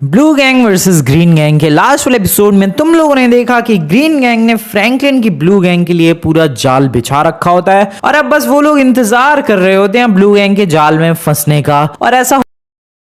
Blue gang versus green gang के last वाले episode में तुम लोगों ने देखा कि ग्रीन गैंग ने फ्रैंकलिन की ब्लू गैंग के लिए पूरा जाल बिछा रखा होता है और अब बस वो लोग इंतजार कर रहे होते हैं ब्लू गैंग के जाल में फंसने का। और ऐसा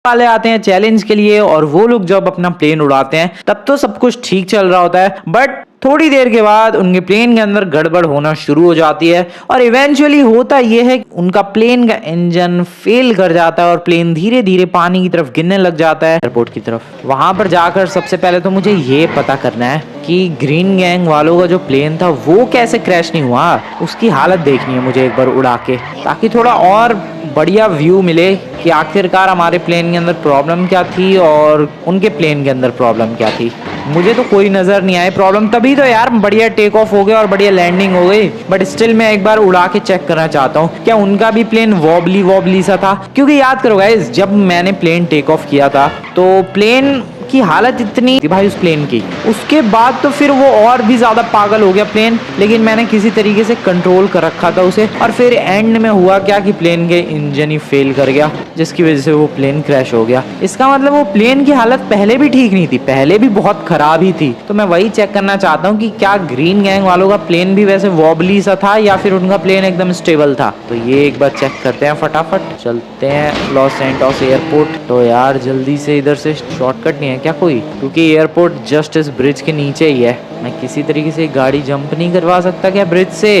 वाले आते हैं चैलेंज के लिए और वो लोग जब अपना प्लेन उड़ाते हैं तब तो सब कुछ ठीक चल रहा होता है, बट थोड़ी देर के बाद उनके प्लेन के अंदर गड़बड़ होना शुरू हो जाती है और इवेंचुअली होता यह है कि उनका प्लेन का इंजन फेल कर जाता है और प्लेन धीरे धीरे पानी की तरफ गिरने लग जाता है एयरपोर्ट की तरफ। वहां पर जाकर सबसे पहले तो मुझे ये पता करना है कि ग्रीन गैंग वालों का जो प्लेन था वो कैसे क्रैश नहीं हुआ, उसकी हालत देखनी है मुझे एक बार उड़ा के, ताकि थोड़ा और बढ़िया व्यू मिले कि आखिरकार हमारे प्लेन के अंदर प्रॉब्लम क्या थी और उनके प्लेन के अंदर प्रॉब्लम क्या थी। मुझे तो कोई नजर नहीं आए प्रॉब्लम, तभी तो यार बढ़िया टेक ऑफ हो गया और बढ़िया लैंडिंग हो गई, बट स्टिल मैं एक बार उड़ा के चेक करना चाहता हूँ क्या उनका भी प्लेन वॉबली वॉबली सा था। क्योंकि याद करो गाइस, जब मैंने प्लेन टेक ऑफ किया था तो प्लेन की हालत इतनी थी भाई उस प्लेन की, उसके बाद तो फिर वो और भी ज्यादा पागल हो गया प्लेन, लेकिन मैंने किसी तरीके से कंट्रोल कर रखा था उसे। और फिर एंड में हुआ क्या कि प्लेन के इंजन ही फेल कर गया जिसकी वजह से वो प्लेन क्रैश हो गया। इसका मतलब वो प्लेन की हालत पहले भी ठीक नहीं थी, पहले भी बहुत खराब ही थी। तो मैं वही चेक करना चाहता हूँ कि क्या ग्रीन गैंग वालों का प्लेन भी वैसे वॉबली सा था या फिर उनका प्लेन एकदम स्टेबल था। तो ये एक बार चेक करते हैं, फटाफट चलते हैं लॉस सैंटोस एयरपोर्ट। तो यार जल्दी से इधर से शॉर्टकट नहीं है क्या कोई, क्योंकि एयरपोर्ट जस्ट इस ब्रिज के नीचे ही है। मैं किसी तरीके से गाड़ी जंप नहीं करवा सकता क्या ब्रिज से?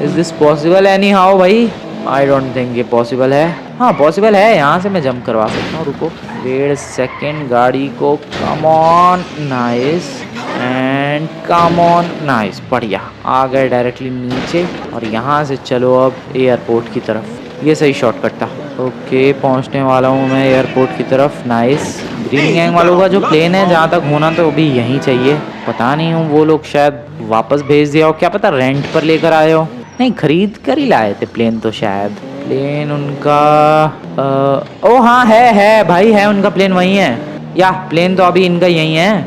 Is this possible any how भाई? आई डोंट थिंक ये पॉसिबल है। हाँ पॉसिबल है, यहाँ से मैं जंप करवा सकता हूँ। रुको वेट सेकेंड, गाड़ी को come on, nice and come on, nice, बढ़िया आ गए डायरेक्टली नीचे। और यहाँ से चलो अब एयरपोर्ट की तरफ, ये सही शॉर्टकट था। ओके पहुंचने वाला हूँ मैं एयरपोर्ट की तरफ, नाइस। ग्रीन गैंग वालों का जो प्लेन है जहाँ तक होना तो अभी यहीं चाहिए, पता नहीं हूँ वो लोग शायद वापस भेज दिया हो, क्या पता रेंट पर लेकर आए हो, नहीं खरीद कर ही लाए थे प्लेन तो शायद। प्लेन उनका ओ हाँ है भाई, है उनका प्लेन वही है, या प्लेन तो अभी इनका यही है।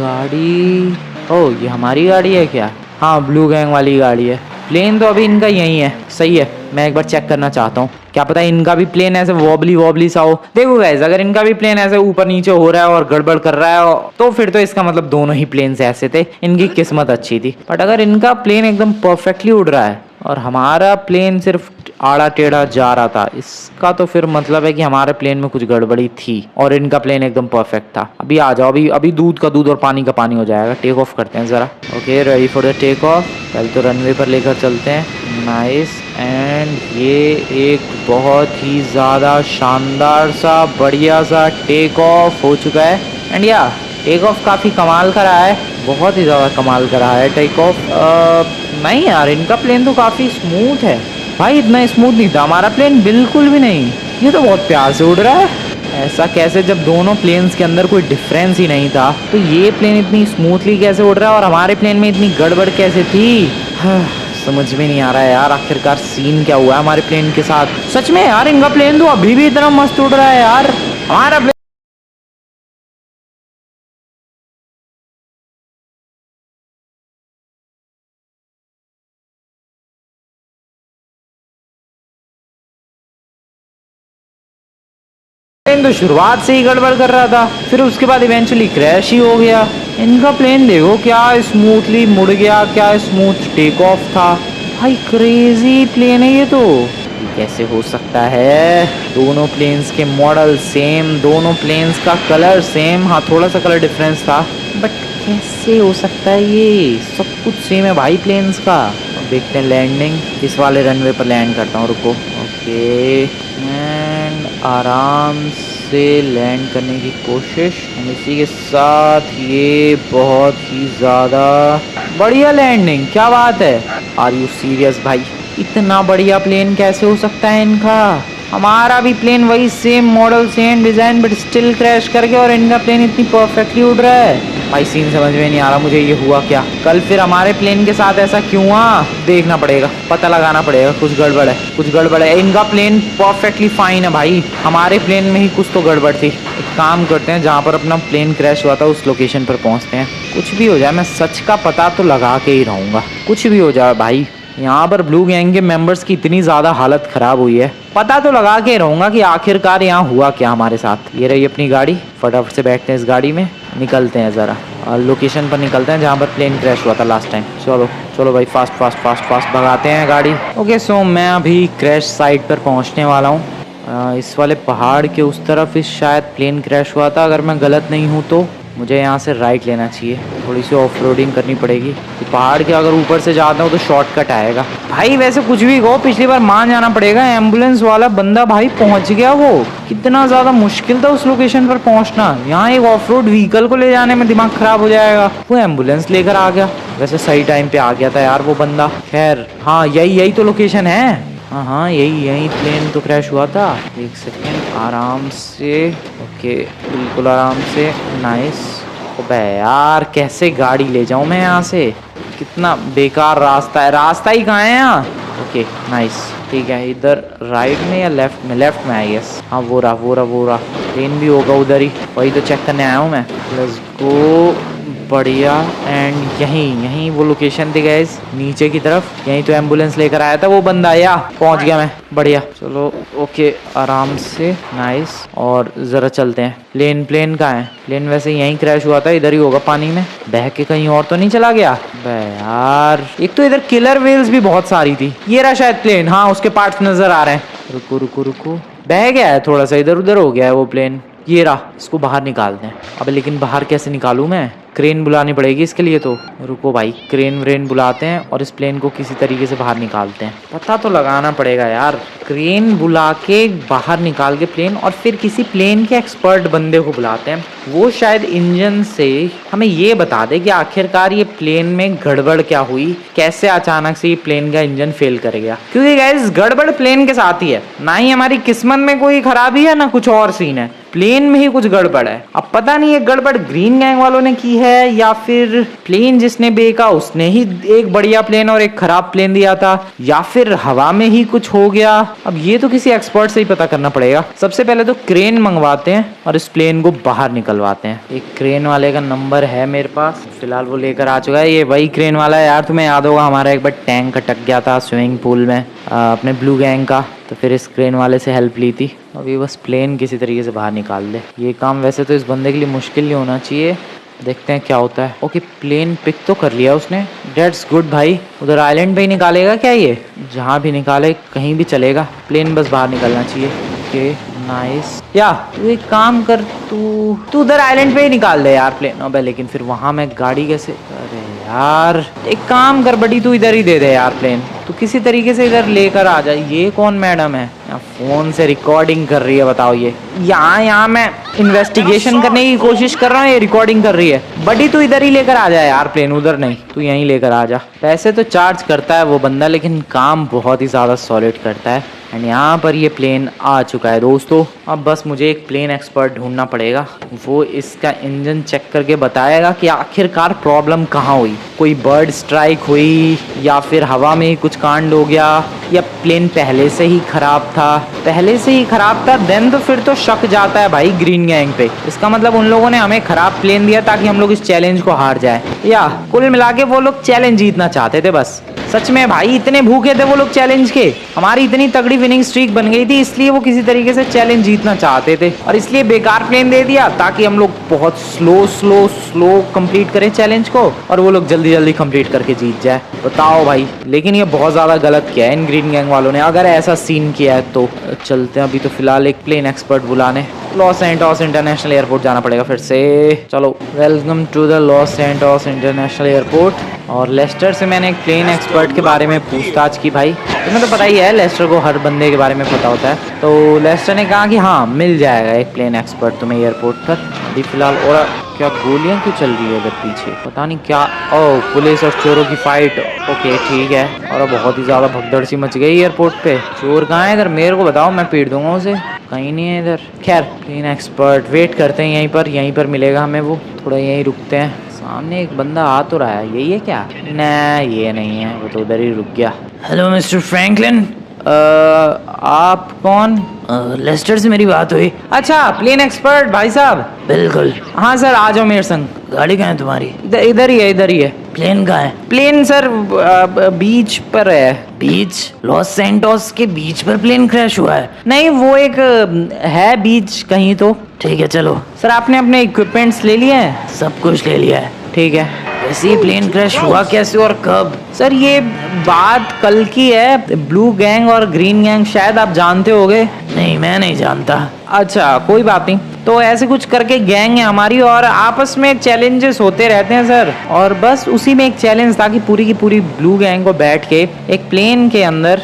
गाड़ी, ओ ये हमारी गाड़ी है क्या? हाँ ब्लू गैंग वाली गाड़ी है, प्लेन तो अभी इनका यही है, सही है। मैं एक बार चेक करना चाहता हूँ, क्या पता इनका भी प्लेन ऐसे वॉबली वॉबली सा हो। देखो गाइस, अगर इनका भी प्लेन ऐसे ऊपर नीचे हो रहा है और गड़बड़ कर रहा है तो फिर तो इसका मतलब दोनों ही प्लेन्स ऐसे थे, इनकी किस्मत अच्छी थी। बट अगर इनका प्लेन एकदम परफेक्टली उड़ रहा है और हमारा प्लेन सिर्फ आड़ा टेढ़ा जा रहा था, इसका तो फिर मतलब है कि हमारे प्लेन में कुछ गड़बड़ी थी और इनका प्लेन एकदम परफेक्ट था। अभी आ जाओ, अभी दूध का दूध और पानी का पानी हो जाएगा। टेक ऑफ करते हैं जरा। Okay ready for the take off. पहले तो रनवे पर लेकर चलते हैं, नाइस। एंड ये एक बहुत ही ज़्यादा शानदार सा बढ़िया सा टेक ऑफ हो चुका है। एंड या टेक ऑफ काफ़ी कमाल का रहा है, बहुत ही ज़्यादा कमाल का रहा है टेक ऑफ। नहीं यार इनका प्लेन तो काफ़ी स्मूथ है भाई, इतना स्मूथ नहीं था हमारा प्लेन, बिल्कुल भी नहीं। ये तो बहुत प्यार से उड़ रहा है। ऐसा कैसे, जब दोनों प्लेन्स के अंदर कोई डिफरेंस ही नहीं था तो ये प्लेन इतनी स्मूथली कैसे उड़ रहा है और हमारे प्लेन में इतनी गड़बड़ कैसे थी? समझ में नहीं आ रहा है यार, आखिरकार सीन क्या हुआ है हमारे प्लेन के साथ। सच में यार इनका प्लेन तो अभी भी इतना मस्त उड़ रहा है यार, हमारा प्लेन तो शुरुआत से ही गड़बड़ कर रहा था, फिर उसके बाद इवेंचुअली क्रैश ही हो गया। इनका प्लेन देखो क्या स्मूथली मुड़ गया, क्या स्मूथ टेक ऑफ था भाई, क्रेजी प्लेन है ये तो। ये कैसे हो सकता है? दोनों प्लेन्स के मॉडल सेम, दोनों प्लेन्स का कलर सेम, हाँ थोड़ा सा कलर डिफरेंस था, बट कैसे हो सकता है? ये सब कुछ सेम है भाई प्लेन्स का। अब देखते हैं लैंडिंग, इस वाले रनवे पर लैंड करता हूँ, रुको। ओके एंड आराम से लैंड करने की कोशिश, इसी के साथ ये बहुत ही ज़्यादा बढ़िया लैंडिंग, क्या बात है। आर यू सीरियस भाई, इतना बढ़िया प्लेन कैसे हो सकता है इनका? हमारा भी प्लेन वही same model same design but still crash कर गया और इनका प्लेन इतनी परफेक्टली उड़ रहा है भाई। सीन समझ में नहीं आ रहा मुझे, ये हुआ क्या? कल फिर हमारे प्लेन के साथ ऐसा क्यों हुआ? देखना पड़ेगा, पता लगाना पड़ेगा, कुछ गड़बड़ है, कुछ गड़बड़ है। इनका प्लेन परफेक्टली फाइन है भाई, हमारे प्लेन में ही कुछ तो गड़बड़ थी। एक काम करते हैं, जहाँ पर अपना प्लेन क्रैश हुआ था उस लोकेशन पर पहुँचते हैं। कुछ भी हो जाए मैं सच का पता तो लगा के ही रहूँगा, कुछ भी हो जाए भाई। यहाँ पर ब्लू गैंग के मेंबर्स की इतनी ज़्यादा हालत ख़राब हुई है, पता तो लगा के रहूंगा कि आखिरकार यहाँ हुआ क्या हमारे साथ। ये रही अपनी गाड़ी, फटाफट से बैठते हैं इस गाड़ी में, निकलते हैं ज़रा और लोकेशन पर निकलते हैं जहाँ पर प्लेन क्रैश हुआ था लास्ट टाइम। चलो चलो भाई, फास्ट फास्ट फास्ट फास्ट भगाते हैं गाड़ी। ओके सो मैं अभी क्रैश साइट पर पहुँचने वाला हूँ। इस वाले पहाड़ के उस तरफ इस शायद प्लेन क्रैश हुआ था, अगर मैं गलत नहीं हूँ तो। मुझे यहाँ से राइट लेना चाहिए, थोड़ी सी ऑफ रोडिंग करनी पड़ेगी। तो पहाड़ के अगर ऊपर से जाता हूँ तो शॉर्टकट आएगा। भाई वैसे कुछ भी कहो, पिछली बार मान जाना पड़ेगा, एम्बुलेंस वाला बंदा भाई पहुँच गया। वो कितना ज़्यादा मुश्किल था उस लोकेशन पर पहुँचना। यहाँ एक ऑफ रोड व्हीकल को ले जाने में दिमाग ख़राब हो जाएगा, वो एम्बुलेंस लेकर आ गया। वैसे सही टाइम पर आ गया था यार वो बंदा। खैर हाँ, यही तो लोकेशन है। हाँ यही प्लेन तो क्रैश हुआ था। एक सेकेंड, आराम से, ओके बिल्कुल आराम से, नाइस। अबे यार कैसे गाड़ी ले जाऊँ मैं यहाँ से, कितना बेकार रास्ता है। रास्ता ही कहाँ है यहाँ। ओके नाइस, ठीक है। इधर राइट में या लेफ्ट में? लेफ्ट में आई गेस। हाँ वो रहा प्लेन भी होगा उधर ही, वही तो चेक करने आया हूँ मैं। लेट्स गो, बढ़िया। एंड यहीं वो लोकेशन थी गाइस, नीचे की तरफ। यहीं तो एम्बुलेंस लेकर आया था वो बंदा। या पहुंच गया मैं, बढ़िया। चलो ओके, आराम से, नाइस। और ज़रा चलते हैं। प्लेन कहाँ है? प्लेन वैसे यहीं क्रैश हुआ था, इधर ही होगा पानी में, बह के कहीं और तो नहीं चला गया। बे यार, एक तो इधर किलर वेल्स भी बहुत सारी थी। ये रहा शायद प्लेन, हाँ उसके पार्ट्स नजर आ रहे हैं। रुको, बह गया है थोड़ा सा, इधर उधर हो गया है वो प्लेन। ये रहा, इसको बाहर निकालते हैं। अब लेकिन बाहर कैसे निकालूं मैं? क्रेन बुलानी पड़ेगी इसके लिए तो। रुको भाई, क्रेन बुलाते हैं और इस प्लेन को किसी तरीके से बाहर निकालते हैं। पता तो लगाना पड़ेगा यार। क्रेन बुला के बाहर निकाल के प्लेन, और फिर किसी प्लेन के एक्सपर्ट बंदे को बुलाते हैं, वो शायद इंजन से हमें ये बता दे कि आखिरकार ये प्लेन में गड़बड़ क्या हुई, कैसे अचानक से ये प्लेन का इंजन फेल कर गया। क्योंकि गाइस गड़बड़ प्लेन के साथ ही है, ना ही हमारी किस्मत में कोई खराबी है ना कुछ और सीन है, प्लेन में ही कुछ गड़बड़ है। अब पता नहीं ये गड़बड़ ग्रीन गैंग वालों ने की है या फिर प्लेन जिसने बेचा उसने ही एक बढ़िया प्लेन और एक खराब प्लेन दिया था, या फिर हवा में ही कुछ हो गया। अब ये तो किसी एक्सपर्ट से ही पता करना पड़ेगा। सबसे पहले तो क्रेन मंगवाते हैं और इस प्लेन को बाहर निकलवाते हैं। एक क्रेन वाले का नंबर है मेरे पास, फिलहाल वो लेकर आ चुका है। ये वही क्रेन वाला है यार, तुम्हें याद होगा हमारा एक बार टैंक अटक गया था स्विमिंग पूल में अपने ब्लू गैंग का, तो फिर इस क्रेन वाले से हेल्प ली थी। अब ये बस प्लेन किसी तरीके से बाहर निकाल दे। ये काम वैसे तो इस बंदे के लिए मुश्किल नहीं होना चाहिए, देखते हैं क्या होता है। ओके प्लेन पिक तो कर लिया उसने, डेट्स गुड भाई। उधर आइलैंड पे ही निकालेगा क्या? ये जहाँ भी निकाले कहीं भी चलेगा, प्लेन बस बाहर निकलना चाहिए। Okay nice. या तू एक काम कर, तू उधर आइलैंड पे ही निकाल दे यार प्लेन। अबे लेकिन फिर वहां मैं गाड़ी कैसे? अरे यार एक काम कर बड़ी, तू इधर ही दे दे यार प्लेन, तू किसी तरीके से इधर लेकर आ जा। ये कौन मैडम है यहाँ फोन से रिकॉर्डिंग कर रही है, बताओ। ये यहाँ मैं इन्वेस्टिगेशन करने की कोशिश कर रहा हूँ, ये रिकॉर्डिंग कर रही है। बड़ी तू इधर ही लेकर आ जा यार प्लेन, उधर नहीं, तू यहीं लेकर आ जा। पैसे तो चार्ज करता है वो बंदा, लेकिन काम बहुत ही ज़्यादा सॉलिड करता है। एंड यहाँ पर ये प्लेन आ चुका है दोस्तों। अब बस मुझे एक प्लेन एक्सपर्ट ढूंढना पड़ेगा, वो इसका इंजन चेक करके बताएगा कि आखिरकार प्रॉब्लम कहाँ हुई। कोई बर्ड स्ट्राइक हुई या फिर हवा में ही कुछ कांड हो गया, या प्लेन पहले से ही खराब था। देन तो फिर तो शक जाता है भाई ग्रीन गैंग पे। इसका मतलब उन लोगों ने हमें खराब प्लेन दिया ताकि हम लोग इस चैलेंज को हार जाए, या कुल मिला के वो लोग चैलेंज जीतना चाहते थे बस। सच में भाई इतने भूखे थे वो लोग चैलेंज के, हमारी इतनी तगड़ी विनिंग स्ट्रीक बन गई थी, इसलिए वो किसी तरीके से चैलेंज जीतना चाहते थे, और इसलिए बेकार प्लेन दे दिया ताकि हम लोग बहुत स्लो कंप्लीट करें चैलेंज को, और वो लोग जल्दी कंप्लीट करके जीत जाए। बताओ भाई, लेकिन ये बहुत ज़्यादा गलत किया है इन ग्रीन गैंग वालों ने, अगर ऐसा सीन किया है तो। चलते हैं अभी तो फिलहाल एक प्लेन एक्सपर्ट बुलाने। लॉस सैंटोस इंटरनेशनल एयरपोर्ट जाना पड़ेगा फिर से। चलो welcome to the Los Santos international airport. और लेस्टर से मैंने एक प्लेन एक्सपर्ट के बारे में पूछताछ की भाई, तुम्हें तो पता ही है लेस्टर को हर बंदे के बारे में पता होता है। तो लेस्टर ने कहा कि हाँ मिल जाएगा एक प्लेन एक्सपर्ट तुम्हें एयरपोर्ट पर अभी फिलहाल। और क्या गोलियां क्यों चल रही है उधर पीछे, पता नहीं क्या। ओह पुलिस और चोरों की फाइट, ओके ठीक है। और बहुत ही ज़्यादा भगदड़ सी मच गई एयरपोर्ट पे। चोर कहाँ है इधर, मेरे को बताओ, मैं पीट दूंगा उसे। कहीं नहीं है इधर। खैर प्लेन एक्सपर्ट वेट करते हैं यहीं पर मिलेगा हमें वो। थोड़ा यहीं रुकते हैं, सामने एक बंदा आ तो रहा है, यही है क्या? नहीं ये नहीं है, वो तो उधर ही रुक गया। हेलो मिस्टर फ्रैंकलिन, आप कौन? लेस्टर से मेरी बात हुई। अच्छा प्लेन एक्सपर्ट भाई साहब। बिल्कुल हाँ सर, आ जाओ मेरे संग। गाड़ी कहाँ है तुम्हारी? इधर ही है। प्लेन कहाँ है? प्लेन सर बीच पर है, बीच? लॉस सैंटोस के बीच पर प्लेन क्रैश हुआ है? नहीं, वो एक है बीच कहीं तो। ठीक है चलो। सर आपने अपने इक्विपमेंट्स ले लिए हैं? सब कुछ ले लिया है। ठीक है। वैसे ये प्लेन क्रैश हुआ कैसे और कब? सर ये बात कल की है। ब्लू गैंग और ग्रीन गैंग शायद आप जानते होगे। नहीं, मैं नहीं जानता। अच्छा कोई बात नहीं। तो ऐसे कुछ करके गैंग है हमारी और आपस में चैलेंजेस होते रहते हैं सर। और बस उसी में एक चैलेंज था कि पूरी की पूरी ब्लू गैंग को बैठ के एक प्लेन के अंदर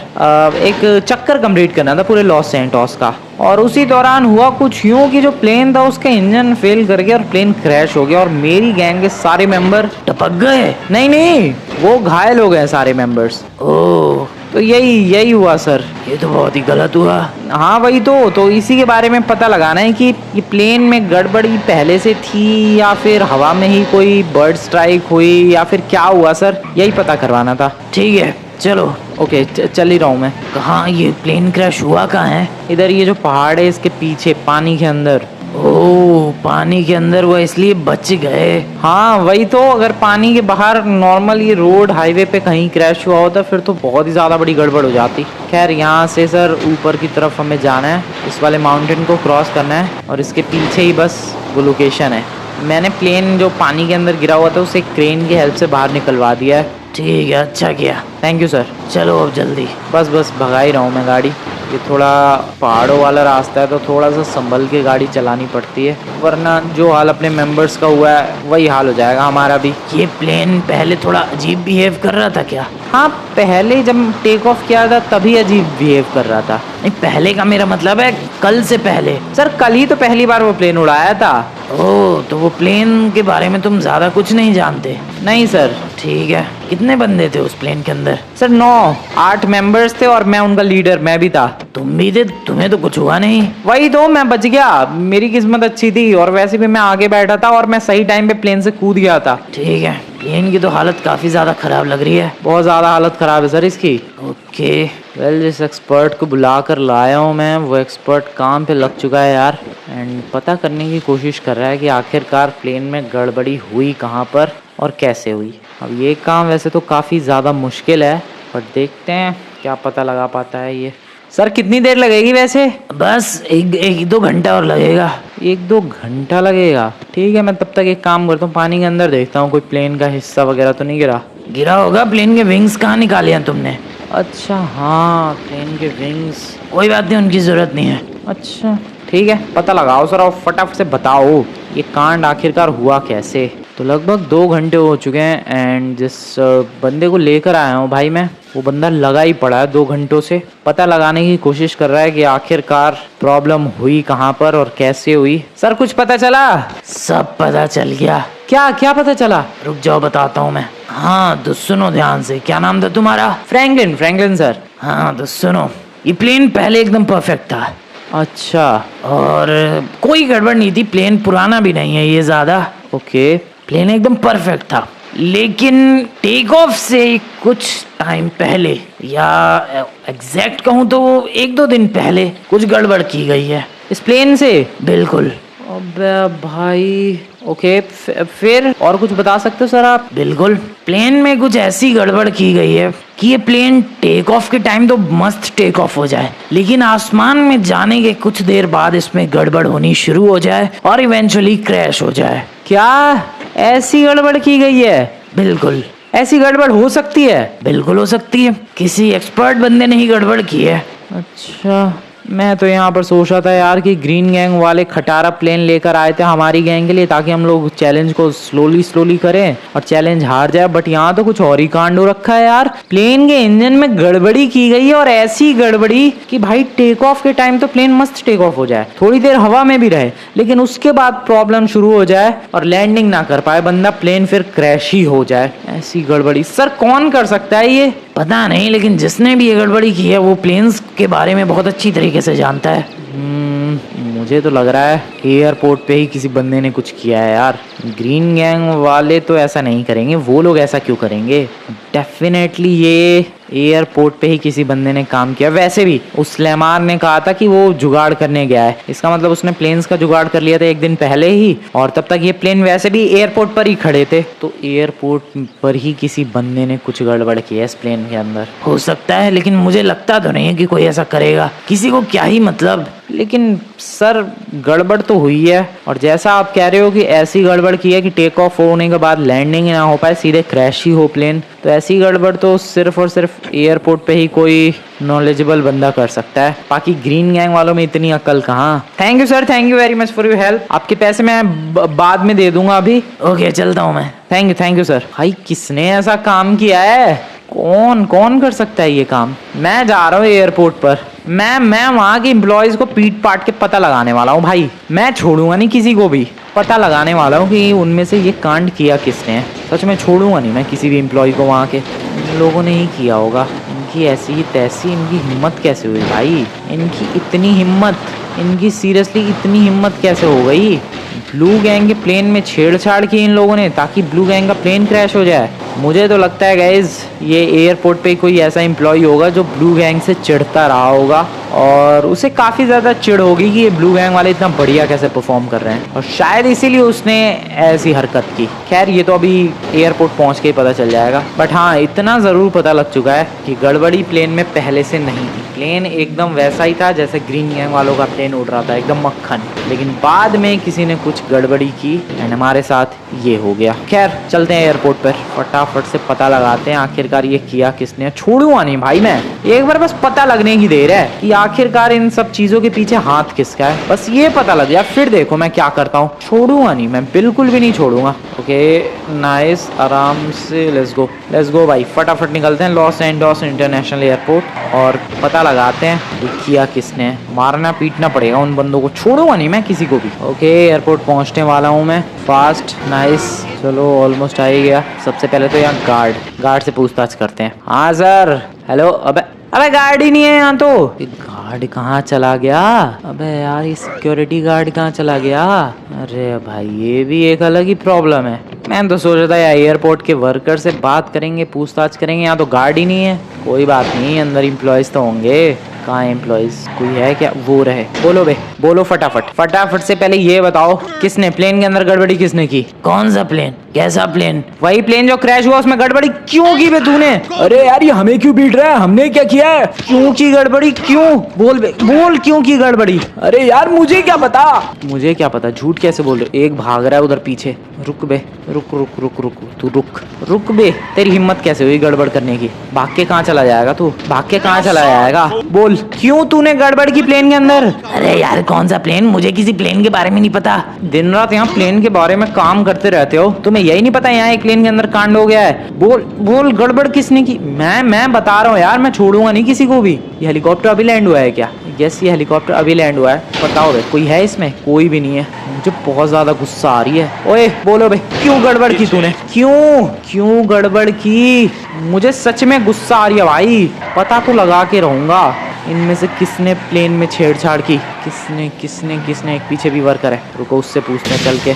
एक चक्कर कंप्लीट करना था पूरे लॉस सैंटोस का। और उसी दौरान हुआ कुछ यूं कि जो प्लेन था उसका इंजन फेल कर गया और प्लेन क्रैश हो गया और मेरी गैंग के सारे मेंबर टपक गए? नहीं, वो घायल हो गए सारे मेंबर्स। ओह, तो यही हुआ सर। ये तो बहुत ही गलत हुआ। हाँ वही तो इसी के बारे में पता लगाना है कि ये प्लेन में गड़बड़ी पहले से थी या फिर हवा में ही कोई बर्ड स्ट्राइक हुई या फिर क्या हुआ सर, यही पता करवाना था। ठीक है चलो। ओके चल ही रहा हूँ मैं। कहाँ ये प्लेन क्रैश हुआ? कहाँ है? इधर ये जो पहाड़ है इसके पीछे पानी के अंदर। ओह, पानी के अंदर वो इसलिए बच गए। हाँ वही तो, अगर पानी के बाहर नॉर्मल ये रोड हाईवे पे कहीं क्रैश हुआ होता फिर तो बहुत ही ज़्यादा बड़ी गड़बड़ हो जाती। खैर यहाँ से सर ऊपर की तरफ हमें जाना है, इस वाले माउंटेन को क्रॉस करना है और इसके पीछे ही बस वो लोकेशन है। मैंने प्लेन जो पानी के अंदर गिरा हुआ था उसे क्रेन की हेल्प से बाहर निकलवा दिया है। ठीक है, अच्छा किया। Thank you sir. चलो अब जल्दी। बस भगा ही रहा हूँ मैं गाड़ी। ये थोड़ा पहाड़ों वाला रास्ता है तो थोड़ा सा संभल के गाड़ी चलानी पड़ती है, वरना जो हाल अपने मेंबर्स का हुआ है वही हाल हो जाएगा हमारा भी। ये प्लेन पहले थोड़ा अजीब बिहेव कर रहा था क्या? हाँ पहले जब टेक ऑफ किया था तभी अजीब बिहेव कर रहा था। नहीं, पहले का मेरा मतलब है कल से पहले। सर कल ही तो पहली बार वो प्लेन उड़ाया था। ओह, तो वो प्लेन के बारे में तुम ज्यादा कुछ नहीं जानते? नहीं सर। ठीक है, कितने बंदे थे उस प्लेन के अंदर? सर 8 मेंबर्स थे और मैं उनका लीडर, मैं भी था। तुम भी थे? तुम्हें तो कुछ हुआ नहीं? वही तो, मैं बच गया, मेरी किस्मत अच्छी थी और वैसे भी मैं आगे बैठा था और मैं सही टाइम पे प्लेन से कूद गया था। ठीक है, प्लेन की तो हालत काफी ज्यादा खराब लग रही है। बहुत ज्यादा हालत खराब है सर इसकी। ओके। वेल जिस एक्सपर्ट को बुला कर लाया हूँ मैं, वो एक्सपर्ट काम पे लग चुका है यार एंड पता करने की कोशिश कर रहा है कि आखिरकार प्लेन में गड़बड़ी हुई कहाँ पर और कैसे हुई। अब ये काम वैसे तो काफ़ी ज़्यादा मुश्किल है पर देखते हैं क्या पता लगा पाता है ये। सर कितनी देर लगेगी वैसे? बस एक दो घंटा और लगेगा। 1-2 घंटा लगेगा? ठीक है, मैं तब तक एक काम करता हूँ, पानी के अंदर देखता हूँ कोई प्लेन का हिस्सा वगैरह तो नहीं गिरा। गिरा होगा। प्लेन के विंग्स कहाँ निकाले हैं तुमने? अच्छा हाँ, प्लेन के विंग्स। कोई बात नहीं, उनकी जरूरत नहीं है। अच्छा ठीक है, पता लगाओ सर और फटाफट से बताओ ये कांड आखिरकार हुआ कैसे। तो लगभग 2 घंटे हो चुके हैं एंड जिस बंदे को लेकर आया हूँ भाई मैं, वो बंदा लगा ही पड़ा है 2 घंटों से, पता लगाने की कोशिश कर रहा है कि आखिरकार प्रॉब्लम हुई कहाँ पर और कैसे हुई। सर कुछ पता चला? सब पता चल गया। क्या पता चला? रुक जाओ बताता हूँ मैं। हाँ तो सुनो ध्यान से। क्या नाम था तुम्हारा? Franklin sir. हाँ तो सुनो, ये प्लेन पहले एकदम परफेक्ट था। अच्छा। और कोई गड़बड़ नहीं थी। प्लेन पुराना भी नहीं है ये ज्यादा। ओके। प्लेन एकदम परफेक्ट था, लेकिन टेक ऑफ से कुछ टाइम पहले या एग्जैक्ट कहूँ तो 1-2 दिन पहले कुछ गड़बड़ की गई है इस प्लेन से? बिल्कुल। अबे भाई ओके, फिर और कुछ बता सकते हो सर आप? बिल्कुल, प्लेन में कुछ ऐसी गड़बड़ की गई है कि ये प्लेन टेक ऑफ के टाइम तो मस्त टेक ऑफ हो जाए, लेकिन आसमान में जाने के कुछ देर बाद इसमें गड़बड़ होनी शुरू हो जाए और इवेंचुअली क्रैश हो जाए। क्या ऐसी गड़बड़ की गई है? बिल्कुल। ऐसी गड़बड़ हो सकती है? बिल्कुल हो सकती है, किसी एक्सपर्ट बंदे ने ही गड़बड़ की है। अच्छा, मैं तो यहाँ पर सोच रहा था यार कि ग्रीन गैंग वाले खटारा प्लेन लेकर आए थे हमारी गैंग के लिए ताकि हम लोग चैलेंज को स्लोली करें और चैलेंज हार जाए, बट यहाँ तो कुछ और ही कांड हो रखा है यार। प्लेन के इंजन में गड़बड़ी की गई है और ऐसी गड़बड़ी कि भाई टेक ऑफ के टाइम तो प्लेन मस्त टेक ऑफ हो जाए, थोड़ी देर हवा में भी रहे, लेकिन उसके बाद प्रॉब्लम शुरू हो जाए और लैंडिंग ना कर पाए बंदा, प्लेन फिर क्रैश ही हो जाए। ऐसी गड़बड़ी सर कौन कर सकता है ये? पता नहीं, लेकिन जिसने भी ये गड़बड़ी की है वो प्लेन्स के बारे में बहुत अच्छी तरीके से जानता है। मुझे तो लग रहा है एयरपोर्ट पे ही किसी बंदे ने कुछ किया है यार। ग्रीन गैंग वाले तो ऐसा नहीं करेंगे, वो लोग ऐसा क्यों करेंगे? डेफिनेटली ये एयरपोर्ट पे ही किसी बंदे ने काम किया। वैसे भी उस सुलेमान ने कहा था कि वो जुगाड़ करने गया है, इसका मतलब उसने प्लेन्स का जुगाड़ कर लिया था एक दिन पहले ही, और तब तक ये प्लेन वैसे भी एयरपोर्ट पर ही खड़े थे। तो एयरपोर्ट पर ही किसी बंदे ने कुछ गड़बड़ किया इस प्लेन के अंदर। हो सकता है, लेकिन मुझे लगता तो नहीं है कि कोई ऐसा करेगा। किसी को क्या ही मतलब। लेकिन सर गड़बड़ तो हुई है, और जैसा आप कह रहे हो कि ऐसी गड़बड़ की है कि टेक ऑफ होने के बाद लैंडिंग ना हो पाए, सीधे क्रैश ही हो प्लेन, तो ऐसी गड़बड़ तो सिर्फ और सिर्फ एयरपोर्ट पे ही कोई नॉलेजेबल बंदा कर सकता है। बाकी ग्रीन गैंग वालों में इतनी अक्ल कहाँ। Thank you sir, thank you very much for your help. आपके पैसे मैं बाद में दे दूंगा अभी। ओके, चलता हूँ मैं। Thank you sir. भाई किसने ऐसा काम किया है? कौन कर सकता है ये काम? मैं जा रहा हूँ एयरपोर्ट पर। मैं वहाँ के एम्प्लॉयज को पीट पाट के पता लगाने वाला हूँ भाई। मैं छोड़ूंगा नहीं किसी को भी, पता लगाने वाला हूँ कि उनमें से ये कांड किया किसने है। सच में छोड़ूंगा नहीं मैं किसी भी एम्प्लॉय को वहाँ के। इन लोगों ने ही किया होगा। इनकी ऐसी तैसी, इनकी हिम्मत कैसे हुई भाई? इनकी इतनी हिम्मत, इनकी सीरियसली इतनी हिम्मत कैसे हो गई? ब्लू गैंग के प्लेन में छेड़छाड़ की इन लोगों ने ताकि ब्लू गैंग का प्लेन क्रैश हो जाए। मुझे तो लगता है गाइज ये एयरपोर्ट पे कोई ऐसा एम्प्लॉय होगा जो ब्लू गैंग से चिढ़ता रहा होगा, और उसे काफ़ी ज़्यादा चिढ़ होगी कि ये ब्लू गैंग वाले इतना बढ़िया कैसे परफॉर्म कर रहे हैं, और शायद इसीलिए उसने ऐसी हरकत की। खैर ये तो अभी एयरपोर्ट पहुंच के ही पता चल जाएगा, बट हाँ इतना ज़रूर पता लग चुका है कि गड़बड़ी प्लेन में पहले से नहीं थी। प्लेन एकदम वैसा ही था जैसे ग्रीन गैंग वालों का प्लेन उड़ रहा था, एकदम मक्खन। लेकिन बाद में किसी ने कुछ गड़बड़ी की एंड हमारे साथ ये हो गया। खैर चलते हैं एयरपोर्ट पर, फटाफट से पता लगाते हैं आखिरकार ये किया किसने। छोड़ूंगा नहीं भाई मैं, एक बार बस पता लगने की देर है कि आखिरकार इन सब चीजों के पीछे हाथ किसका है। बस ये पता लग गया, फिर देखो मैं क्या करता हूँ। छोड़ूंगा नहीं मैं, बिल्कुल भी नहीं छोड़ूंगा। ओके नाइस, आराम से लेट्स गो भाई। फटाफट निकलते हैं लॉस एंजल्स इंटरनेशनल एयरपोर्ट और पता लगाते हैं ये किया किसने। मारना पीटना पड़ेगा उन बंदों को, छोड़ूंगा नहीं मैं किसी को भी। ओके एयरपोर्ट पहुंचने वाला हूँ मैं फास्ट। नाइस, चलो ऑलमोस्ट आ ही गया। सबसे पहले तो यहाँ गार्ड से पूछताछ करते हैं। हाँ सर, हेलो। अबे गार्ड ही नहीं है यहाँ तो। गार्ड कहाँ चला गया? अबे यार ये सिक्योरिटी गार्ड कहाँ चला गया? अरे भाई ये भी एक अलग ही प्रॉब्लम है। मैं तो सोच रहा था यार एयरपोर्ट के वर्कर से बात करेंगे, पूछताछ करेंगे, यहाँ तो गार्ड ही नहीं है। कोई बात नहीं, अंदर एम्प्लॉयज तो होंगे। कहाँ एम्प्लॉयज, कोई है क्या? वो रहे। बोलो फटाफट से पहले ये बताओ किसने प्लेन के अंदर गड़बड़ी किसने की? कौन सा प्लेन? कैसा प्लेन? वही प्लेन जो क्रैश हुआ, उसमें गड़बड़ी क्यों की बे तूने? अरे यार ये हमें क्यों पीट रहा है? हमने क्या किया है? क्यों की गड़बड़ी? क्यों? बोल क्यों की गड़बड़ी? अरे यार मुझे क्या पता। मुझे क्या पता? झूठ कैसे बोल रहे हो? एक भाग रहा है उधर पीछे। रुक बे, रुक तू रुक बे। तेरी हिम्मत कैसे हुई गड़बड़ करने की? भाग के कहाँ चला जाएगा तू? बोल क्यों तूने गड़बड़ की प्लेन के अंदर? अरे यार कौन सा प्लेन? मुझे किसी प्लेन के बारे में नहीं पता। दिन रात यहाँ प्लेन के बारे में काम करते रहते हो, तुम्हें यही नहीं पता यहाँ एक प्लेन के अंदर कांड हो गया है? बोल गड़बड़ किसने की? मैं बता रहा हूँ यार, मैं छोड़ूंगा नहीं किसी को भी। ये हेलीकॉप्टर अभी लैंड हुआ है क्या? यस ये हेलीकॉप्टर अभी लैंड हुआ है। बताओ बे, कोई है इसमें? कोई भी नहीं है। मुझे बहुत ज्यादा गुस्सा आ रही है। ओए बोलो बे, क्यों गड़बड़ की तूने? क्यों गड़बड़ की? मुझे सच में गुस्सा आ रही है भाई। पता तो लगा के रहूंगा इनमें से किसने प्लेन में छेड़छाड़ की। किसने? एक पीछे भी वर्कर है, रुको उससे पूछते हैं चल के।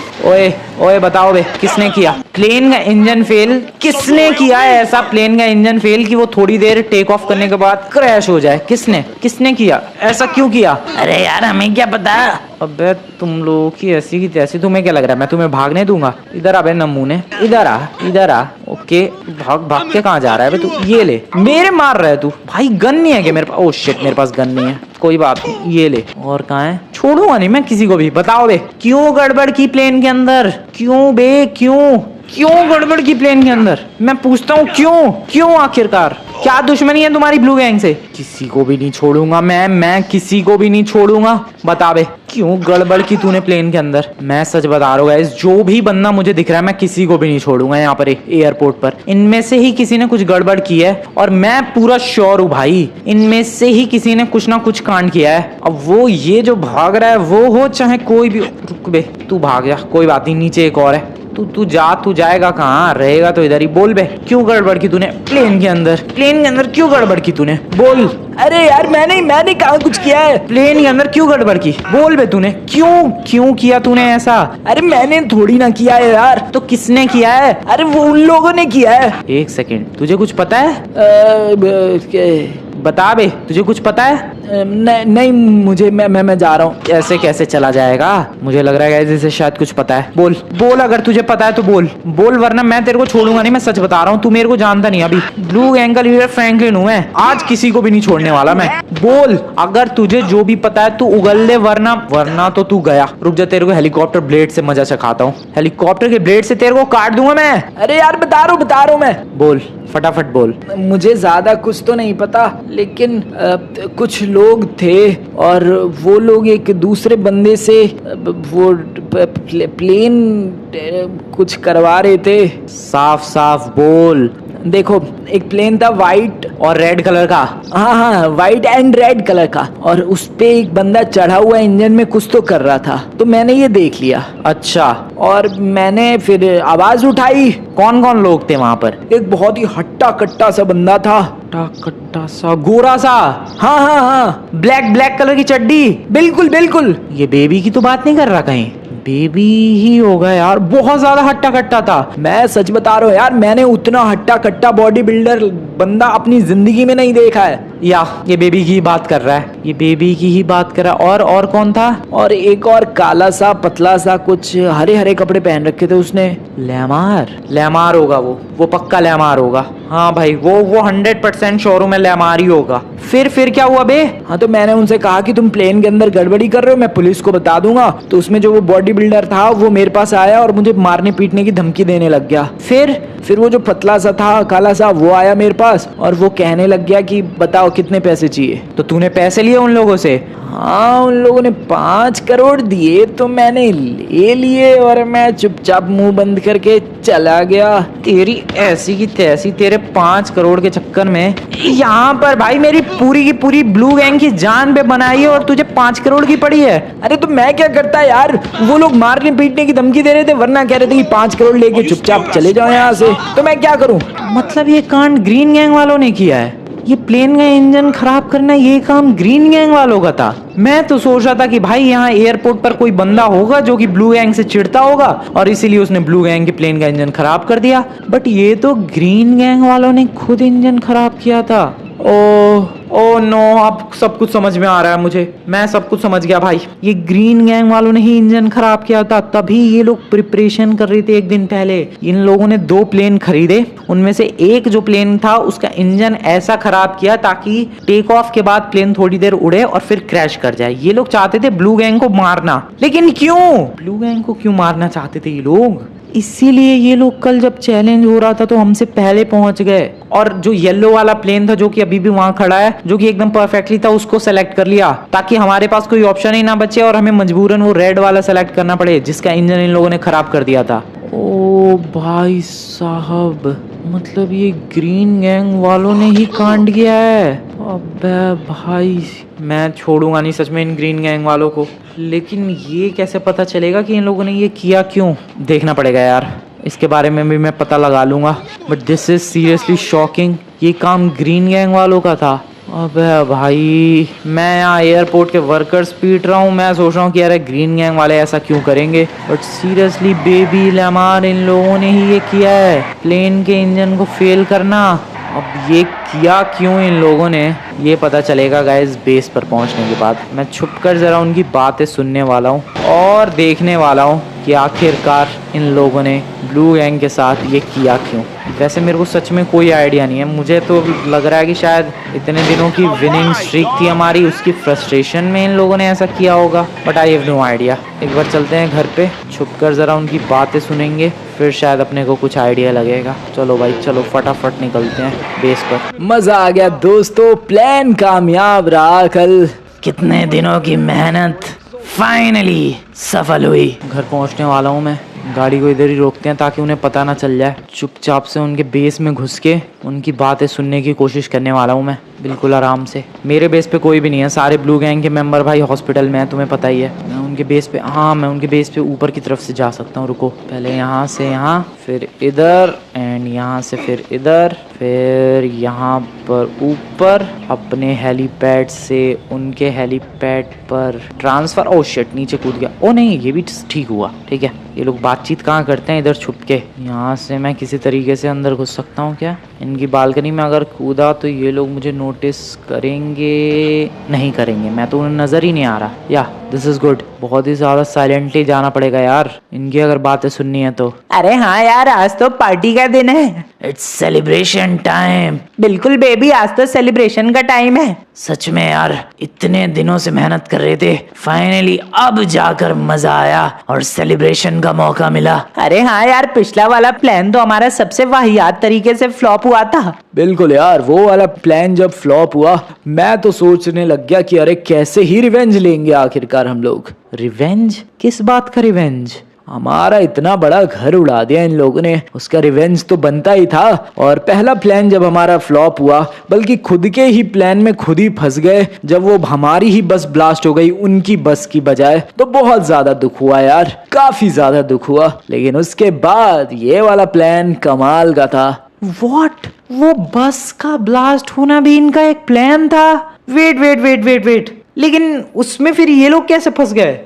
ओए बताओ बे, किसने किया? प्लेन का इंजन फेल किसने किया है? ऐसा प्लेन का इंजन फेल कि वो थोड़ी देर टेक ऑफ करने के बाद क्रैश हो जाए। किसने किया? ऐसा क्यों किया? अरे यार हमें क्या पता। अबे तुम लोगों की ऐसी की तैसी। तुम्हें क्या लग रहा है मैं तुम्हें भागने दूंगा? इधर आ बे नमूने, इधर आ। ओके भाग के कहाँ जा रहा है बे तू? ये ले, मेरे मार रहा है तू भाई। गन नहीं है क्या मेरे पास? ओह शिट, मेरे पास गन नहीं है। कोई बात नहीं, ये ले। और कहाँ है? छोड़ूंगा नहीं मैं किसी को भी। बताओ बे, क्यों गड़बड़ की प्लेन के अंदर? क्यों गड़बड़ की प्लेन के अंदर? मैं पूछता हूँ क्यों आखिरकार? क्या दुश्मनी है तुम्हारी ब्लू गैंग से? किसी को भी नहीं छोड़ूंगा मैं किसी को भी नहीं छोड़ूंगा। बता बे, क्यों गड़बड़ की तूने प्लेन के अंदर? मैं सच बता रहा हूँ गाइस, जो भी बंदा मुझे दिख रहा है मैं किसी को भी नहीं छोड़ूंगा यहाँ पर एयरपोर्ट पर। इनमें से ही किसी ने कुछ गड़बड़ की है, और मैं पूरा श्योर हूँ भाई, इनमें से ही किसी ने कुछ ना कुछ कांड किया है। अब वो ये जो भाग रहा है वो हो चाहे कोई भी। रुक बे, तू भाग जा, कोई बात नहीं। नीचे एक और है, तू जाएगा कहाँ? रहेगा तो इधर ही। बोल बे, क्यों गड़बड़ की तूने प्लेन के अंदर? प्लेन के अंदर क्यों गड़बड़ की तूने? बोल। अरे यार मैंने कहाँ कुछ किया है। प्लेन के अंदर क्यों गड़बड़ की? बोल बे, तूने क्यों किया तूने ऐसा? अरे मैंने थोड़ी ना किया है यार। तो किसने किया है? अरे वो उन लोगों ने किया है। एक सेकंड, तुझे कुछ पता है? बता बे, तुझे कुछ पता है? नहीं मुझे मैं जा रहा हूँ। कैसे चला जाएगा? मुझे लग रहा है जैसे शायद कुछ पता है। बोल अगर तुझे पता है तो बोल, वरना मैं तेरे को छोड़ूंगा नहीं। मैं सच बता रहा हूँ, तू मेरे को जानता नहीं। अभी ब्लू गैंग का लीडर फ्रैंकलिन हूँ मैं। आज किसी को भी नहीं छोड़ने वाला मैं। बोल, अगर तुझे जो भी पता है तू उगल दे, वरना तो तू गया। रुक जा, तेरे को हेलीकॉप्टर ब्लेड से मजा चखाता हूँ। हेलीकॉप्टर के ब्लेड से तेरे को काट दूंगा मैं। अरे यार बता रहा हूँ मैं। बोल, फटाफट बोल। मुझे ज्यादा कुछ तो नहीं पता, लेकिन कुछ लोग थे और वो लोग एक दूसरे बंदे से वो प्लेन कुछ करवा रहे थे। साफ बोल। देखो, एक प्लेन था वाइट और रेड कलर का। हाँ, वाइट एंड रेड कलर का, और उस पे एक बंदा चढ़ा हुआ इंजन में कुछ तो कर रहा था। तो मैंने ये देख लिया। अच्छा। और मैंने फिर आवाज उठाई। कौन लोग थे वहाँ पर? एक बहुत ही हट्टा कट्टा सा बंदा था। कट्टा सा, गोरा सा। हाँ। ब्लैक कलर की चड्डी। बिल्कुल। ये बेबी की तो बात नहीं कर रहा कहीं? बेबी ही होगा यार, बहुत ज्यादा हट्टा कट्टा था। मैं सच बता रहा हूँ यार, मैंने उतना हट्टा कट्टा बॉडी बिल्डर बंदा अपनी जिंदगी में नहीं देखा है। या ये बेबी की ही बात कर रहा है, ये बेबी की ही बात कर रहा है। और कौन था? और एक और काला सा पतला सा, कुछ हरे कपड़े पहन रखे थे उसने। लेमार होगा वो पक्का लेमार होगा। हाँ भाई, वो 100% शोरूम में लेमार ही होगा। फिर क्या हुआ बे? हाँ, तो मैंने उनसे कहा कि तुम प्लेन के अंदर गड़बड़ी कर रहे हो, मैं पुलिस को बता दूंगा। तो उसमें जो वो बॉडी बिल्डर था वो मेरे पास आया और मुझे मारने पीटने की धमकी देने लग गया। फिर वो जो पतला सा था, काला सा, वो आया मेरे पास और वो कहने लग गया कि बताओ कितने पैसे चाहिए। तो तूने पैसे लिए उन लोगों से? हाँ, उन लोगों ने 5 करोड़ दिए तो मैंने ले लिए और मैं चुपचाप मुंह बंद करके चला गया। तेरी ऐसी की तैसी, तेरे 5 करोड़ के चक्कर में यहाँ पर भाई मेरी पूरी की पूरी ब्लू गैंग की जान पे बनाई है और तुझे 5 करोड़ की पड़ी है। अरे तो मैं क्या करता यार, वो लोग मारने पीटने की धमकी दे रहे थे, वरना कह रहे थे कि 5 करोड़ लेके चुपचाप चले जाओ यहाँ से। तो मैं क्या करूँ? मतलब ये कांड ग्रीन गैंग वालों ने किया है? ये प्लेन का इंजन खराब करना, ये काम ग्रीन गैंग वालों का था? मैं तो सोच रहा था कि भाई यहाँ एयरपोर्ट पर कोई बंदा होगा जो कि ब्लू गैंग से चिढ़ता होगा और इसीलिए उसने ब्लू गैंग के प्लेन का इंजन खराब कर दिया। बट ये तो ग्रीन गैंग वालों ने खुद इंजन खराब किया था। ओ नो, अब सब कुछ समझ में आ रहा है मुझे। मैं सब कुछ समझ गया भाई। ये ग्रीन गैंग वालों ने ही इंजन खराब किया था, तभी ये लोग प्रिपरेशन कर रहे थे। एक दिन पहले इन लोगों ने 2 प्लेन खरीदे, उनमें से एक जो प्लेन था उसका इंजन ऐसा खराब किया ताकि टेक ऑफ के बाद प्लेन थोड़ी देर उड़े और फिर क्रैश कर जाए। ये लोग चाहते थे ब्लू गैंग को मारना। लेकिन क्यों? ब्लू गैंग को क्यों मारना चाहते थे ये लोग? इसीलिए ये लोग कल जब चैलेंज हो रहा था तो हमसे पहले पहुंच गए और जो येलो वाला प्लेन था जो कि अभी भी वहां खड़ा है, जो कि एकदम परफेक्टली था, उसको सेलेक्ट कर लिया ताकि हमारे पास कोई ऑप्शन ही ना बचे और हमें मजबूरन वो रेड वाला सेलेक्ट करना पड़े जिसका इंजन इन लोगों ने खराब कर दिया था। ओ भाई साहब, मतलब ये ग्रीन गैंग वालों ने ही कांड किया है। अबे भाई, मैं छोड़ूंगा नहीं सच में इन ग्रीन गैंग वालों को। लेकिन ये कैसे पता चलेगा कि इन लोगों ने ये किया क्यों? देखना पड़ेगा यार, इसके बारे में भी मैं पता लगा लूंगा। But this is seriously shocking, ये काम ग्रीन गैंग वालों का था। अबे भाई, मैं यहाँ एयरपोर्ट के वर्कर्स पीट रहा हूँ, मैं सोच रहा हूँ कि यार ग्रीन गैंग वाले ऐसा क्यों करेंगे। बट सीरियसली बेबी लेमार, इन लोगों ने ही ये किया है, प्लेन के इंजन को फेल करना। अब ये किया क्यों इन लोगों ने, ये पता चलेगा गाइस बेस पर पहुंचने के बाद। मैं छुपकर ज़रा उनकी बातें सुनने वाला हूँ और देखने वाला हूँ कि आखिरकार इन लोगों ने ब्लू गैंग के साथ ये किया क्यों। वैसे मेरे को सच में कोई आइडिया नहीं है, मुझे तो लग रहा है कि शायद इतने दिनों की विनिंग स्ट्रीक थी हमारी, उसकी फ्रस्ट्रेशन में इन लोगों ने ऐसा किया होगा। But I have no idea. एक बार चलते हैं घर पे, छुपकर ज़रा उनकी बातें सुनेंगे, फिर शायद अपने को कुछ आइडिया लगेगा। चलो भाई चलो, फटाफट निकलते हैं बेस पर। मजा आ गया दोस्तों, प्लान कामयाब रहा कल। कितने दिनों की मेहनत फाइनली सफल हुई। घर पहुंचने वाला हूँ मैं, गाड़ी को इधर ही रोकते हैं ताकि उन्हें पता ना चल जाए। चुपचाप से उनके बेस में घुस के उनकी बातें सुनने की कोशिश करने वाला हूँ मैं, बिल्कुल आराम से। मेरे बेस पे कोई भी नहीं है, सारे ब्लू गैंग के मेंबर भाई हॉस्पिटल में है, तुम्हें पता ही है। मैं उनके बेस पे, हाँ मैं उनके बेस पे ऊपर की तरफ से जा सकता हूँ। रुको, पहले यहाँ से यहाँ, फिर इधर, एंड यहाँ से फिर इधर, फिर यहाँ पर ऊपर, अपने हेलीपैड से उनके हेलीपैड पर ट्रांसफर। ओ शिट, नीचे कूद गया। ओ नहीं, ये भी ठीक हुआ। ठीक है, ये लोग बातचीत कहाँ करते हैं? इधर छुप के। यहाँ से मैं किसी तरीके से अंदर घुस सकता हूँ क्या? इनकी बालकनी में अगर कूदा तो ये लोग मुझे नोटिस करेंगे? नहीं करेंगे, मैं तो उन्हें नजर ही नहीं आ रहा। या दिस इज गुड। बहुत ही ज्यादा साइलेंटली जाना पड़ेगा यार, इनकी अगर बातें सुननी है तो। अरे हाँ यार, आज तो पार्टी का दिन है। It's celebration time. बिल्कुल बेबी, आज तो सेलिब्रेशन का टाइम है। सच में यार, इतने दिनों से मेहनत कर रहे थे, फाइनली अब जाकर मजा आया और सेलिब्रेशन का मौका मिला। अरे हाँ यार, पिछला वाला प्लान तो हमारा सबसे वाहियात तरीके से फ्लॉप हुआ था। बिल्कुल यार, वो वाला प्लान जब फ्लॉप हुआ, मैं तो सोचने लग गया कि अरे कैसे ही रिवेंज लेंगे आखिरकार हम लोग। रिवेंज? किस बात का रिवेंज? हमारा इतना बड़ा घर उड़ा दिया इन लोगों ने, उसका रिवेंज तो बनता ही था। और पहला प्लान जब हमारा फ्लॉप हुआ, बल्कि खुद के ही प्लान में खुद ही फंस गए, जब वो हमारी ही बस ब्लास्ट हो गई उनकी बस की बजाय, तो बहुत ज्यादा दुख हुआ यार, काफी ज्यादा दुख हुआ। लेकिन उसके बाद ये वाला प्लान कमाल का था। व्हाट? वो बस का ब्लास्ट होना भी इनका एक प्लान था? Wait wait wait wait wait, लेकिन उसमें फिर ये लोग कैसे फंस गए?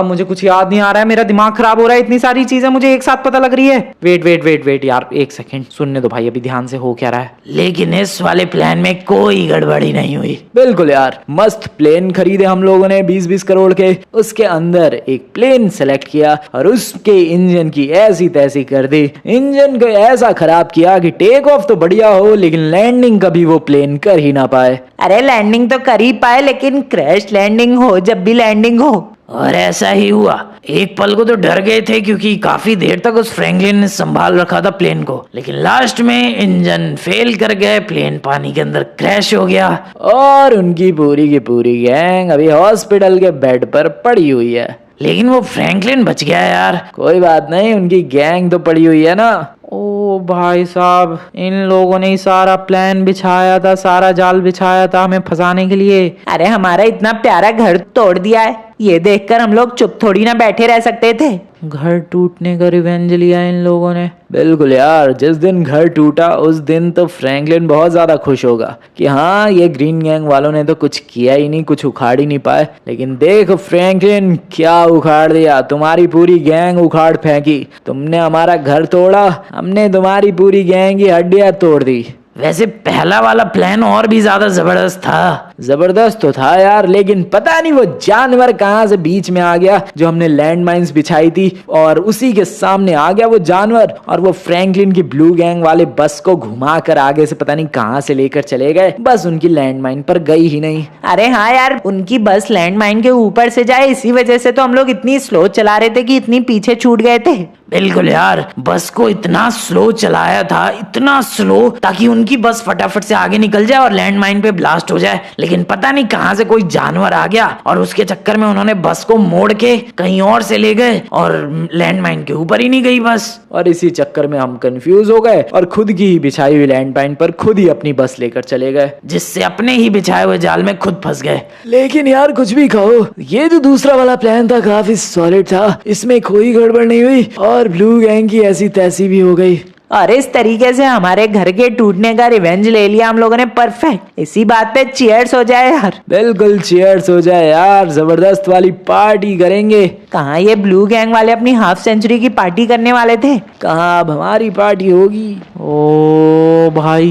मुझे कुछ याद नहीं आ रहा है, मेरा दिमाग खराब हो रहा है, इतनी सारी चीजें मुझे एक साथ पता लग रही है। वेट वेट वेट वेट यार, एक सेकंड सुनने दो भाई, अभी ध्यान से हो क्या रहा है। लेकिन इस वाले प्लान में कोई गड़बड़ी नहीं हुई। बिल्कुल यार, मस्त प्लेन खरीदे हम लोगों ने 20-20 करोड़ के, उसके अंदर एक प्लेन सेलेक्ट किया और उसके इंजन की ऐसी तैसी कर दी। इंजन को ऐसा खराब किया कि टेक ऑफ तो बढ़िया हो, लेकिन लैंडिंग कभी वो प्लेन कर ही ना पाए। अरे लैंडिंग तो कर ही पाए, लेकिन क्रैश लैंडिंग हो, जब भी लैंडिंग हो। और ऐसा ही हुआ। एक पल को तो डर गए थे, क्योंकि काफी देर तक उस फ्रैंकलिन ने संभाल रखा था प्लेन को, लेकिन लास्ट में इंजन फेल कर गए, प्लेन पानी के अंदर क्रैश हो गया और उनकी पूरी की पूरी गैंग अभी हॉस्पिटल के बेड पर पड़ी हुई है। लेकिन वो फ्रैंकलिन बच गया यार। कोई बात नहीं, उनकी गैंग तो पड़ी हुई है ना। ओ भाई साहब, इन लोगों ने ही सारा प्लान बिछाया था, सारा जाल बिछाया था हमें फंसाने के लिए। अरे हमारा इतना प्यारा घर तोड़ दिया है, ये देखकर हम लोग चुप थोड़ी ना बैठे रह सकते थे। घर टूटने का रिवेंज लिया इन लोगों ने। बिल्कुल यार, जिस दिन घर टूटा उस दिन तो फ्रैंकलिन बहुत ज्यादा खुश होगा कि हाँ, ये ग्रीन गैंग वालों ने तो कुछ किया ही नहीं, कुछ उखाड़ ही नहीं पाए। लेकिन देख फ्रैंकलिन, क्या उखाड़ दिया, तुम्हारी पूरी गैंग उखाड़ फेंकी। तुमने हमारा घर तोड़ा, हमने तुम्हारी पूरी गैंग की हड्डियां तोड़ दी। वैसे पहला वाला प्लान और भी ज्यादा जबरदस्त था। जबरदस्त तो था यार, लेकिन पता नहीं वो जानवर कहां से बीच में आ गया। जो हमने लैंड माइंस बिछाई थी और उसी के सामने आ गया वो जानवर, और वो फ्रैंकलिन की ब्लू गैंग वाले बस को घुमा कर आगे से पता नहीं कहां से लेकर चले गए, बस उनकी लैंड माइन पर गई ही नहीं। अरे हाँ यार, उनकी बस लैंड माइन के ऊपर से जाए, इसी वजह से तो हम लोग इतनी स्लो चला रहे थे कि इतनी पीछे छूट गए थे। बिल्कुल यार, बस को इतना स्लो चलाया था, इतना स्लो, ताकि उनकी बस फटाफट से आगे निकल जाए और लैंड माइन पे ब्लास्ट हो जाए। लेकिन पता नहीं कहां से कोई जानवर आ गया और उसके चक्कर में उन्होंने बस को मोड़ के कहीं और से ले गए और लैंड माइन के ऊपर ही नहीं गई बस। और इसी चक्कर में हम कंफ्यूज हो गए और खुद की ही बिछाई हुई लैंड माइन पर खुद ही अपनी बस लेकर चले गए, जिससे अपने ही बिछाए हुए जाल में खुद फंस गए। लेकिन यार कुछ भी कहो, ये जो दूसरा वाला प्लान था काफी सॉलिड था, इसमें कोई गड़बड़ नहीं हुई और ब्लू गैंग की ऐसी तैसी भी हो गई। और इस तरीके से हमारे घर के टूटने का रिवेंज ले लिया हम लोगों ने। परफेक्ट। इसी बात पे चीयर्स हो जाए यार। बिल्कुल चीयर्स हो जाए यार, जबरदस्त वाली पार्टी करेंगे। कहाँ ये ब्लू गैंग वाले अपनी हाफ सेंचुरी की पार्टी करने वाले थे? कहाँ अब हमारी पार्टी होगी। ओ भाई,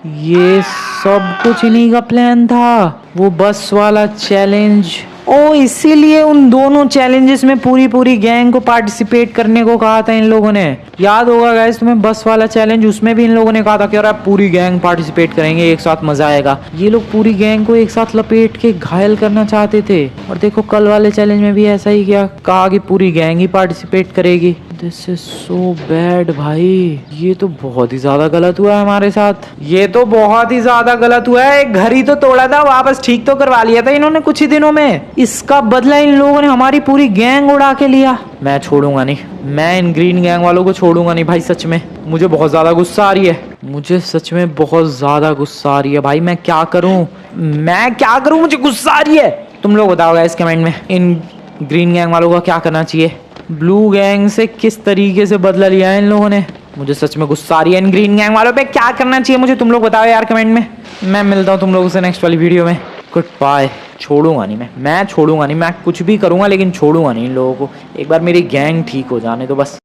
ये सब कुछ इन्हीं का प्लान था, वो बस वाला चैलेंज। ओ, इसीलिए उन दोनों चैलेंजेस में पूरी गैंग को पार्टिसिपेट करने को कहा था इन लोगों ने। याद होगा गाइस तुम्हें, बस वाला चैलेंज, उसमें भी इन लोगों ने कहा था कि यार पूरी गैंग पार्टिसिपेट करेंगे, एक साथ मजा आएगा। ये लोग पूरी गैंग को एक साथ लपेट के घायल करना चाहते थे। और देखो कल वाले चैलेंज में भी ऐसा ही किया, कहा कि पूरी गैंग ही पार्टिसिपेट करेगी। दिस इज सो बैड भाई, ये तो बहुत ही ज्यादा गलत हुआ है हमारे साथ। ये तो बहुत ही ज्यादा गलत हुआ है। एक घर ही तो तोड़ा था, वापस ठीक तो करवा लिया था इन्होंने कुछ ही दिनों में। इसका बदला इन लोगों ने हमारी पूरी गैंग उड़ा के लिया। मैं छोड़ूंगा नहीं, मैं इन ग्रीन गैंग वालों को छोड़ूंगा नहीं भाई। सच में मुझे बहुत ज्यादा गुस्सा आ रही है, मुझे सच में बहुत ज्यादा गुस्सा आ रही है भाई। मैं क्या करूं, मुझे गुस्सा आ रही है। तुम लोग बताओ गाइस कमेंट में, इन ग्रीन गैंग वालों का क्या करना चाहिए। ब्लू गैंग से किस तरीके से बदला लिया है इन लोगों ने, मुझे सच में गुस्सा आ रही है इन ग्रीन गैंग वालों पे। क्या करना चाहिए मुझे तुम लोग बताओ यार कमेंट में। मैं मिलता हूँ तुम लोगों से नेक्स्ट वाली वीडियो में। Goodbye. छोड़ूंगा नहीं मैं छोड़ूंगा नहीं, मैं कुछ भी करूंगा लेकिन छोड़ूंगा नहीं इन लोगों को। एक बार मेरी गैंग ठीक हो जाने तो बस।